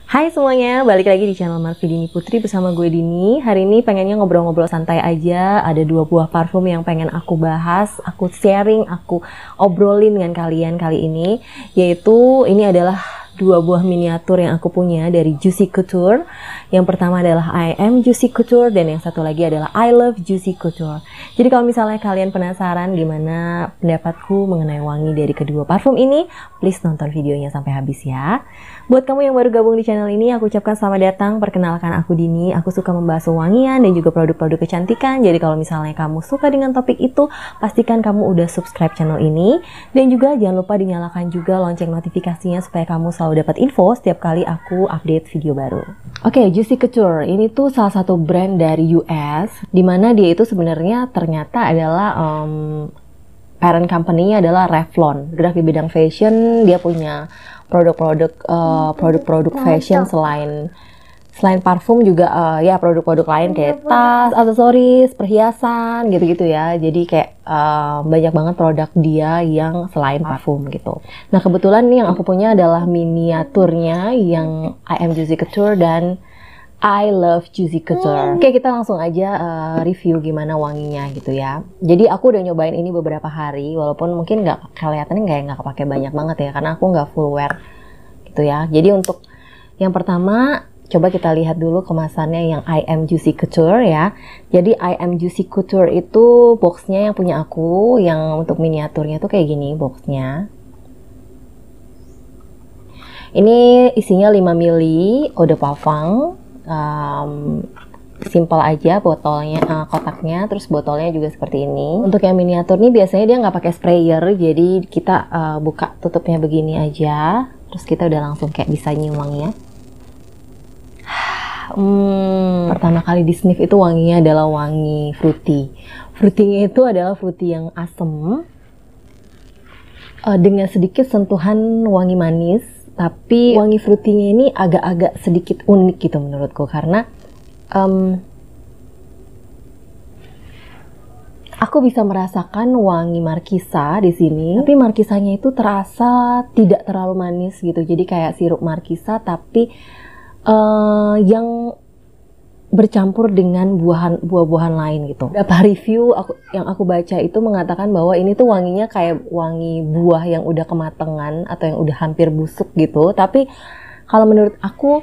Hai semuanya, balik lagi di channel Marvi Dini Putri bersama gue Dini. Hari ini pengennya ngobrol-ngobrol santai aja. Ada 2 buah parfum yang pengen aku bahas, aku sharing, aku obrolin dengan kalian kali ini. Yaitu ini adalah 2 buah miniatur yang aku punya dari Juicy Couture. Yang pertama adalah I Am Juicy Couture dan yang satu lagi adalah I Love Juicy Couture. Jadi kalau misalnya kalian penasaran gimana pendapatku mengenai wangi dari kedua parfum ini, please nonton videonya sampai habis ya. Buat kamu yang baru gabung di channel ini, aku ucapkan selamat datang. Perkenalkan aku Dini. Aku suka membahas wangian dan juga produk-produk kecantikan. Jadi kalau misalnya kamu suka dengan topik itu, pastikan kamu udah subscribe channel ini. Dan juga jangan lupa dinyalakan juga lonceng notifikasinya supaya kamu selalu dapat info setiap kali aku update video baru. Oke, Juicy Couture. Ini tuh salah satu brand dari US, dimana dia itu sebenarnya ternyata adalah parent company-nya adalah Revlon. Gerak di bidang fashion, dia punya produk-produk fashion selain parfum juga ya produk-produk lain kayak tas, aksesoris, perhiasan gitu-gitu ya. Jadi kayak banyak banget produk dia yang selain parfum gitu. Nah kebetulan nih yang aku punya adalah miniaturnya yang I Am Juicy Couture dan I Love Juicy Couture. Oke, kita langsung aja review gimana wanginya gitu ya. Jadi aku udah nyobain ini beberapa hari, walaupun mungkin kelihatannya nggak kepake banyak banget ya, karena aku nggak full wear gitu ya. Jadi untuk yang pertama, coba kita lihat dulu kemasannya yang I Am Juicy Couture ya. Jadi I Am Juicy Couture itu boxnya yang punya aku, yang untuk miniaturnya tuh kayak gini boxnya. Ini isinya 5 ml eau de parfum. Simple aja botolnya, kotaknya, terus botolnya juga seperti ini. Untuk yang miniatur nih biasanya dia nggak pakai sprayer, jadi kita buka tutupnya begini aja, terus kita udah langsung kayak bisa nyium wanginya. Pertama kali di sniff itu wanginya adalah wangi fruity. Fruitynya itu adalah fruity yang asem, dengan sedikit sentuhan wangi manis. Tapi wangi fruitynya ini agak-agak sedikit unik gitu menurutku, karena aku bisa merasakan wangi markisa di sini. Tapi markisanya itu terasa tidak terlalu manis gitu. Jadi kayak sirup markisa tapi yang bercampur dengan buah-buahan lain gitu. Beberapa review yang aku baca itu mengatakan bahwa ini tuh wanginya kayak wangi buah yang udah kematangan atau yang udah hampir busuk gitu. Tapi kalau menurut aku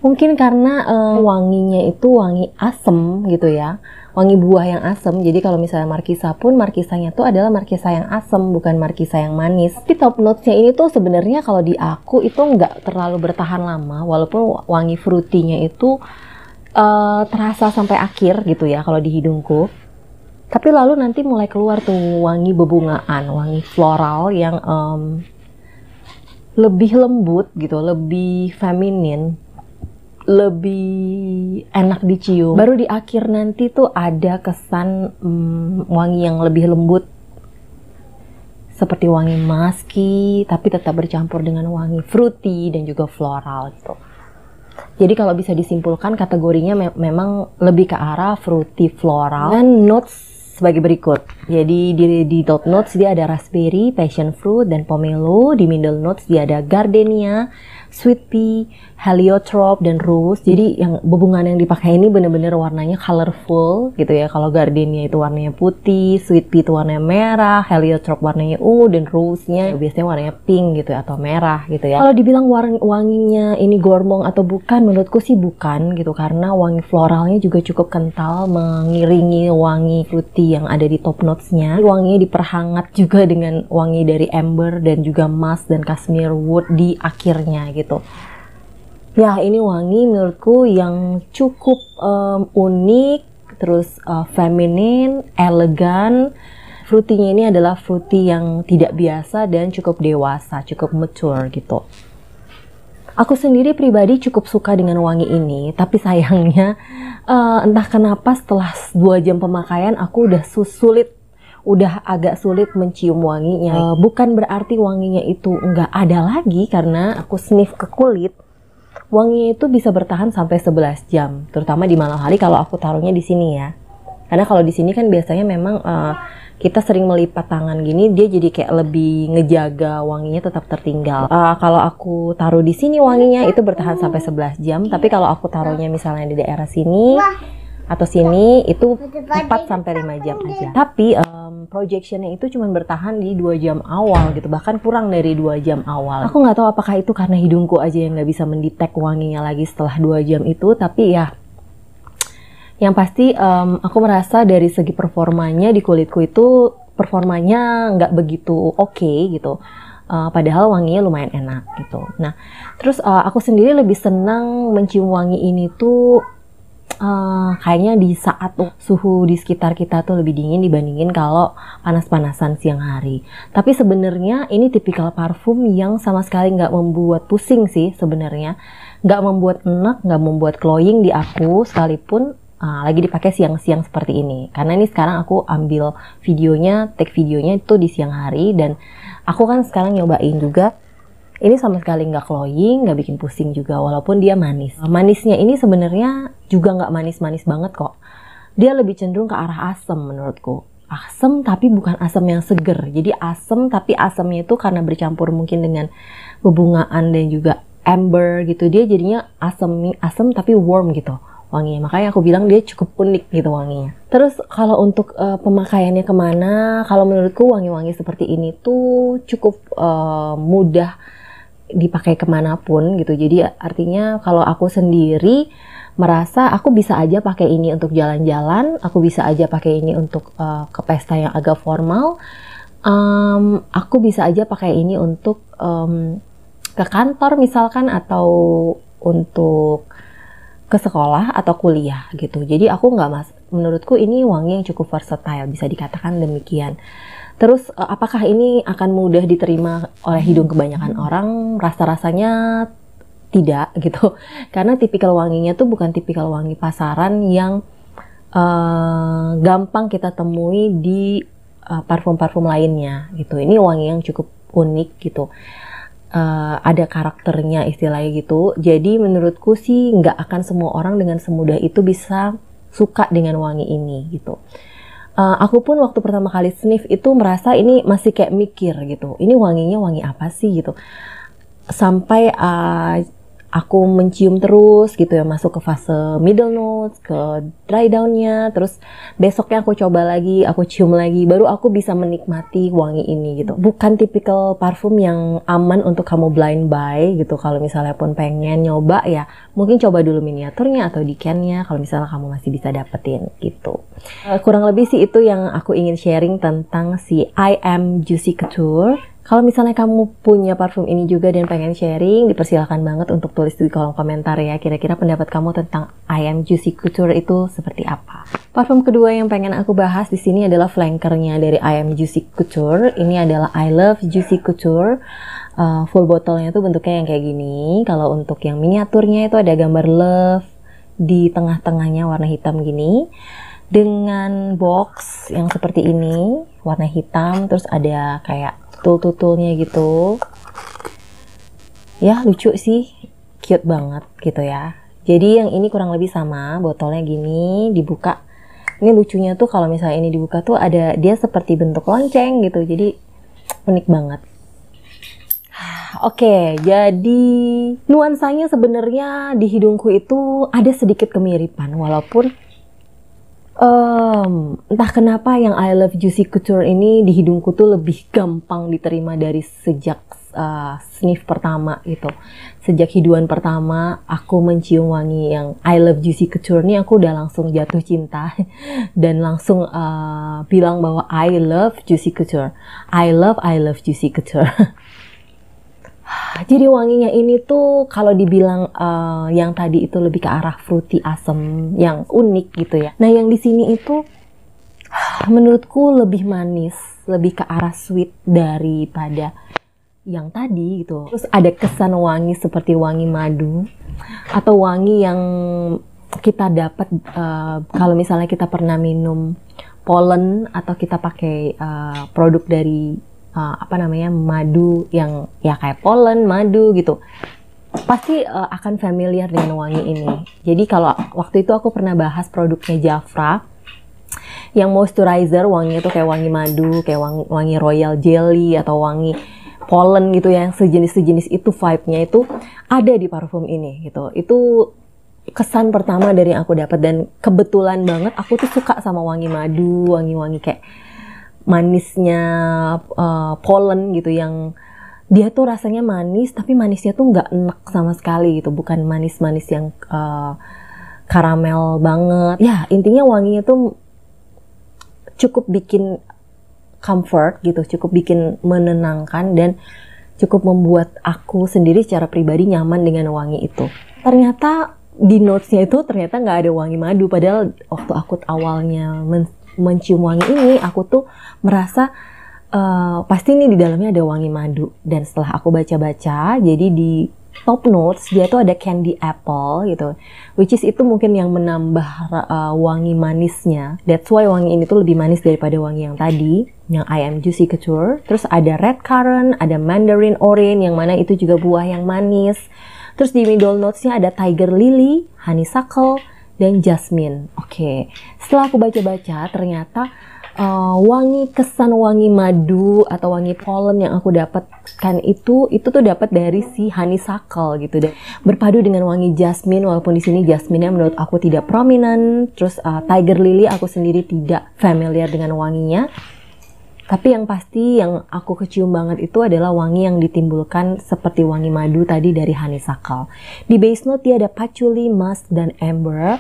mungkin karena wanginya itu wangi asem gitu ya. Wangi buah yang asem. Jadi kalau misalnya markisa pun, markisanya tuh adalah markisa yang asem, bukan markisa yang manis. Tapi top notes-nya ini tuh sebenarnya kalau di aku itu nggak terlalu bertahan lama, walaupun wangi fruity-nya itu terasa sampai akhir gitu ya kalau di hidungku. Tapi lalu nanti mulai keluar tuh wangi bebungaan, wangi floral yang lebih lembut gitu, lebih feminin, lebih enak dicium. Baru di akhir nanti tuh ada kesan wangi yang lebih lembut, seperti wangi musky tapi tetap bercampur dengan wangi fruity dan juga floral gitu. Jadi kalau bisa disimpulkan kategorinya memang lebih ke arah fruity floral. Dan notes sebagai berikut. Jadi di top notes dia ada raspberry, passion fruit, dan pomelo. Di middle notes dia ada gardenia, sweet pea, heliotrope, dan rose. Jadi yang bebungan yang dipakai ini bener-bener warnanya colorful gitu ya. Kalau gardenia itu warnanya putih, sweet pea itu warnanya merah, heliotrope warnanya ungu, dan rose-nya biasanya warnanya pink gitu ya, atau merah gitu ya. Kalau dibilang wanginya ini gormong atau bukan, menurutku sih bukan gitu, karena wangi floralnya juga cukup kental mengiringi wangi fruity yang ada di top notes-nya. Wanginya diperhangat juga dengan wangi dari amber dan juga musk dan cashmere wood di akhirnya gitu. Ya, ini wangi menurutku yang cukup unik, terus feminin, elegan. Fruity-nya ini adalah fruity yang tidak biasa dan cukup dewasa, cukup mature gitu. Aku sendiri pribadi cukup suka dengan wangi ini, tapi sayangnya entah kenapa setelah 2 jam pemakaian aku udah agak sulit mencium wanginya. Bukan berarti wanginya itu nggak ada lagi, karena aku sniff ke kulit. Wanginya itu bisa bertahan sampai 11 jam, terutama di malam hari kalau aku taruhnya di sini ya. Karena kalau di sini kan biasanya memang kita sering melipat tangan gini, dia jadi kayak lebih ngejaga wanginya tetap tertinggal. Kalau aku taruh di sini wanginya itu bertahan sampai 11 jam, tapi kalau aku taruhnya misalnya di daerah sini atau sini itu 4 sampai 5 jam aja. Tapi projectionnya itu cuma bertahan di 2 jam awal gitu, bahkan kurang dari 2 jam awal. Aku nggak tahu apakah itu karena hidungku aja yang nggak bisa mendetek wanginya lagi setelah 2 jam itu, tapi ya yang pasti aku merasa dari segi performanya di kulitku itu performanya nggak begitu oke gitu. Padahal wanginya lumayan enak gitu. Nah, terus aku sendiri lebih senang mencium wangi ini tuh kayaknya di saat suhu di sekitar kita tuh lebih dingin dibandingin kalau panas-panasan siang hari. Tapi sebenarnya ini tipikal parfum yang sama sekali nggak membuat pusing sih sebenarnya. Nggak membuat enak, nggak membuat cloying di aku sekalipun lagi dipakai siang-siang seperti ini. Karena ini sekarang aku ambil videonya, take videonya itu di siang hari, dan aku kan sekarang nyobain juga. Ini sama sekali nggak cloying, nggak bikin pusing juga, walaupun dia manis. Manisnya ini sebenarnya juga nggak manis-manis banget kok. Dia lebih cenderung ke arah asam menurutku. Asam tapi bukan asam yang seger. Jadi asam tapi asamnya itu karena bercampur mungkin dengan bebungaan dan juga amber gitu. Dia jadinya asam tapi warm gitu wanginya. Makanya aku bilang dia cukup unik gitu wanginya. Terus kalau untuk pemakaiannya kemana, kalau menurutku wangi-wangi seperti ini tuh cukup mudah dipakai kemanapun gitu. Jadi artinya kalau aku sendiri merasa aku bisa aja pakai ini untuk jalan-jalan, aku bisa aja pakai ini untuk ke pesta yang agak formal, aku bisa aja pakai ini untuk ke kantor misalkan, atau untuk ke sekolah atau kuliah gitu. Jadi aku menurutku ini wangi yang cukup versatile, bisa dikatakan demikian. Terus apakah ini akan mudah diterima oleh hidung kebanyakan orang? Rasa-rasanya tidak gitu. Karena tipikal wanginya tuh bukan tipikal wangi pasaran yang gampang kita temui di parfum-parfum lainnya gitu. Ini wangi yang cukup unik gitu. Ada karakternya istilahnya gitu. Jadi menurutku sih nggak akan semua orang dengan semudah itu bisa suka dengan wangi ini gitu. Aku pun waktu pertama kali sniff itu merasa ini masih kayak mikir gitu. Ini wanginya wangi apa sih gitu. Sampai aku mencium terus gitu ya, masuk ke fase middle notes, ke dry down-nya, terus besoknya aku coba lagi, aku cium lagi, baru aku bisa menikmati wangi ini gitu. Bukan tipikal parfum yang aman untuk kamu blind buy gitu. Kalau misalnya pun pengen nyoba ya, mungkin coba dulu miniaturnya atau decannya kalau misalnya kamu masih bisa dapetin gitu. Kurang lebih sih itu yang aku ingin sharing tentang si I Am Juicy Couture. Kalau misalnya kamu punya parfum ini juga dan pengen sharing, dipersilakan banget untuk tulis di kolom komentar ya. Kira-kira pendapat kamu tentang I Am Juicy Couture itu seperti apa? Parfum kedua yang pengen aku bahas di sini adalah flankernya dari I Am Juicy Couture. Ini adalah I Love Juicy Couture. Full botolnya tuh bentuknya yang kayak gini. Kalau untuk yang miniaturnya itu ada gambar love di tengah-tengahnya warna hitam gini. Dengan box yang seperti ini, warna hitam, terus ada kayak tutul-tutulnya gitu. Ya lucu sih, cute banget gitu ya. Jadi yang ini kurang lebih sama, botolnya gini, dibuka. Ini lucunya tuh kalau misalnya ini dibuka tuh ada dia seperti bentuk lonceng gitu, jadi unik banget. Oke, jadi nuansanya sebenarnya di hidungku itu ada sedikit kemiripan, walaupun entah kenapa yang I Love Juicy Couture ini di hidungku tuh lebih gampang diterima dari sejak sniff pertama gitu. Sejak hiduan pertama aku mencium wangi yang I Love Juicy Couture ini, aku udah langsung jatuh cinta dan langsung bilang bahwa I love Juicy Couture. I love Juicy Couture. Jadi wanginya ini tuh kalau dibilang yang tadi itu lebih ke arah fruity asam yang unik gitu ya. Nah yang di sini itu menurutku lebih manis, lebih ke arah sweet daripada yang tadi gitu. Terus ada kesan wangi seperti wangi madu atau wangi yang kita dapat kalau misalnya kita pernah minum pollen atau kita pakai produk dari madu yang ya kayak pollen, madu gitu, pasti akan familiar dengan wangi ini. Jadi kalau waktu itu aku pernah bahas produknya Jafra, yang moisturizer wanginya tuh kayak wangi madu, kayak wangi royal jelly atau wangi pollen gitu ya, yang sejenis-sejenis itu vibe-nya itu ada di parfum ini gitu. Itu kesan pertama dari yang aku dapat, dan kebetulan banget aku tuh suka sama wangi madu, wangi-wangi kayak manisnya pollen gitu, yang dia tuh rasanya manis tapi manisnya tuh nggak enek sama sekali gitu, bukan manis-manis yang karamel banget. Ya intinya wanginya tuh cukup bikin comfort gitu, cukup bikin menenangkan, dan cukup membuat aku sendiri secara pribadi nyaman dengan wangi itu. Ternyata di notesnya itu ternyata nggak ada wangi madu, padahal waktu aku awalnya mencium wangi ini aku tuh merasa pasti ini di dalamnya ada wangi madu. Dan setelah aku baca-baca, jadi di top notes dia tuh ada candy apple gitu, which is itu mungkin yang menambah wangi manisnya. That's why wangi ini tuh lebih manis daripada wangi yang tadi, yang I Am Juicy Couture. Terus ada red currant, ada mandarin orange, yang mana itu juga buah yang manis. Terus di middle notesnya ada tiger lily, honeysuckle, dan jasmine. Oke, setelah aku baca-baca ternyata kesan wangi madu atau wangi pollen yang aku dapatkan itu tuh dapat dari si honeysuckle gitu deh, berpadu dengan wangi jasmine, walaupun di sini jasmine-nya menurut aku tidak prominent. Terus tiger lily aku sendiri tidak familiar dengan wanginya, tapi yang pasti yang aku kecium banget itu adalah wangi yang ditimbulkan seperti wangi madu tadi dari honeysuckle. Di base note dia ada patchouli, musk, dan amber.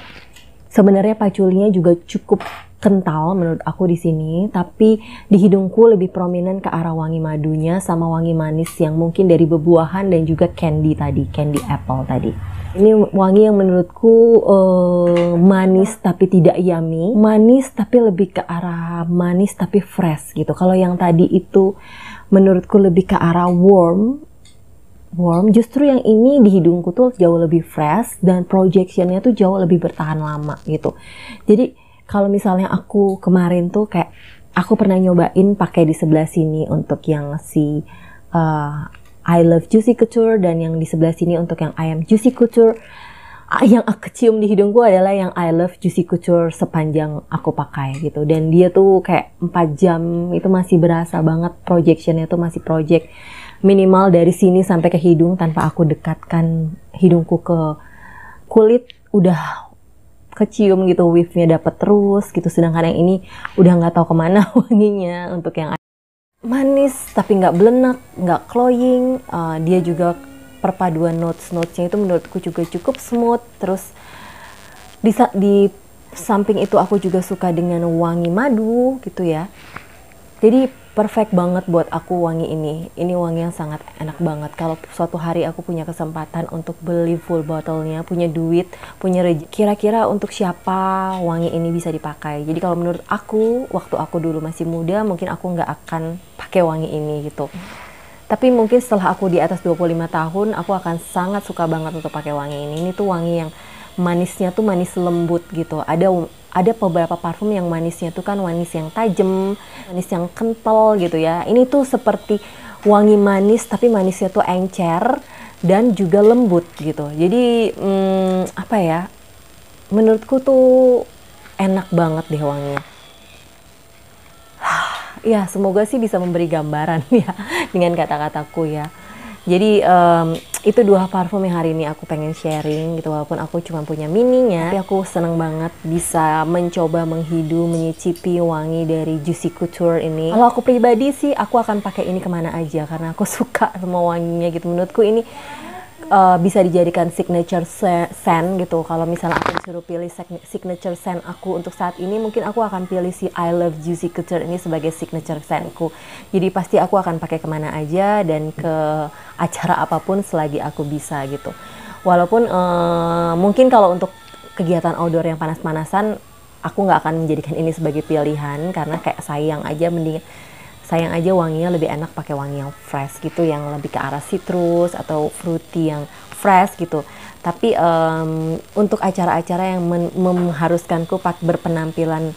Sebenarnya patchoulinya juga cukup kental menurut aku di sini, tapi di hidungku lebih prominent ke arah wangi madunya sama wangi manis yang mungkin dari bebuahan dan juga candy apple tadi. Ini wangi yang menurutku manis tapi tidak yummy, manis tapi lebih ke arah manis tapi fresh gitu. Kalau yang tadi itu menurutku lebih ke arah warm, justru yang ini di hidungku tuh jauh lebih fresh dan projectionnya tuh jauh lebih bertahan lama gitu. Jadi kalau misalnya aku kemarin tuh kayak aku pernah nyobain pakai di sebelah sini untuk yang si I Love Juicy Couture, dan yang di sebelah sini untuk yang I Am Juicy Couture. Yang aku cium di hidungku adalah yang I Love Juicy Couture sepanjang aku pakai gitu, dan dia tuh kayak 4 jam itu masih berasa banget projectionnya tuh masih project minimal dari sini sampai ke hidung tanpa aku dekatkan hidungku ke kulit, udah kecium gitu, wave-nya dapet terus gitu. Sedangkan yang ini udah nggak tahu kemana wanginya. Untuk yang manis tapi nggak belenak, nggak cloying, dia juga perpaduan notes-notesnya itu menurutku juga cukup smooth. Terus di samping itu aku juga suka dengan wangi madu gitu ya. Jadi perfect banget buat aku wangi ini. Ini wangi yang sangat enak banget. Kalau suatu hari aku punya kesempatan untuk beli full bottle-nya, punya duit, punya rezeki, kira-kira untuk siapa wangi ini bisa dipakai. Jadi kalau menurut aku, waktu aku dulu masih muda, mungkin aku nggak akan pakai wangi ini gitu. Tapi mungkin setelah aku di atas 25 tahun, aku akan sangat suka banget untuk pakai wangi ini. Ini tuh wangi yang manisnya tuh manis lembut gitu. Ada beberapa parfum yang manisnya tuh kan manis yang tajam, manis yang kental gitu ya. Ini tuh seperti wangi manis tapi manisnya tuh encer dan juga lembut gitu. Jadi apa ya, menurutku tuh enak banget deh wanginya. Ya semoga sih bisa memberi gambaran ya dengan kata-kataku ya. Jadi itu 2 parfum yang hari ini aku pengen sharing gitu, walaupun aku cuma punya mininya, tapi aku seneng banget bisa mencoba menghidu, menyicipi wangi dari Juicy Couture ini. Kalau aku pribadi sih aku akan pakai ini kemana aja karena aku suka sama wanginya gitu. Menurutku ini bisa dijadikan signature scent gitu. Kalau misalnya aku disuruh pilih signature scent aku untuk saat ini, mungkin aku akan pilih si I Love Juicy Couture ini sebagai signature scentku. Jadi pasti aku akan pakai kemana aja dan ke acara apapun selagi aku bisa gitu. Walaupun mungkin kalau untuk kegiatan outdoor yang panas-panasan, aku nggak akan menjadikan ini sebagai pilihan karena kayak sayang aja wanginya lebih enak pakai wangi yang fresh gitu, yang lebih ke arah citrus atau fruity yang fresh gitu. Tapi untuk acara-acara yang mengharuskanku berpenampilan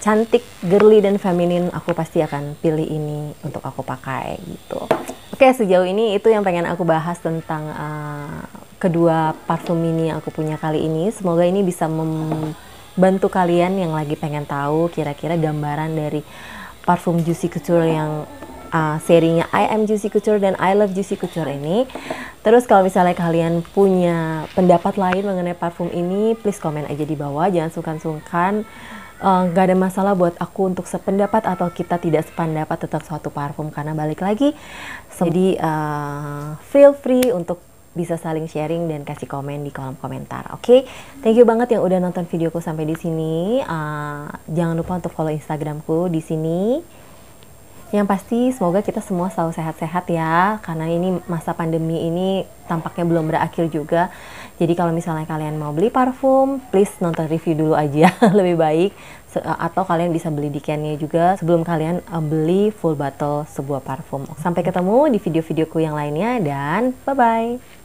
cantik, girly dan feminin, aku pasti akan pilih ini untuk aku pakai gitu. Oke, sejauh ini itu yang pengen aku bahas tentang kedua parfum mini yang aku punya kali ini. Semoga ini bisa bantu kalian yang lagi pengen tahu kira-kira gambaran dari parfum Juicy Couture yang serinya I Am Juicy Couture dan I Love Juicy Couture ini. Terus kalau misalnya kalian punya pendapat lain mengenai parfum ini, please komen aja di bawah, jangan sungkan-sungkan. Gak ada masalah buat aku untuk sependapat atau kita tidak sependapat tentang suatu parfum, karena balik lagi, jadi feel free untuk bisa saling sharing dan kasih komen di kolom komentar. Oke, thank you banget yang udah nonton videoku sampai di sini. Jangan lupa untuk follow Instagramku di sini. Yang pasti semoga kita semua selalu sehat-sehat ya, karena ini masa pandemi ini tampaknya belum berakhir juga. Jadi kalau misalnya kalian mau beli parfum, please nonton review dulu aja lebih baik. Atau kalian bisa beli di Kennya juga sebelum kalian beli full bottle sebuah parfum. Sampai ketemu di video-videoku yang lainnya dan bye-bye.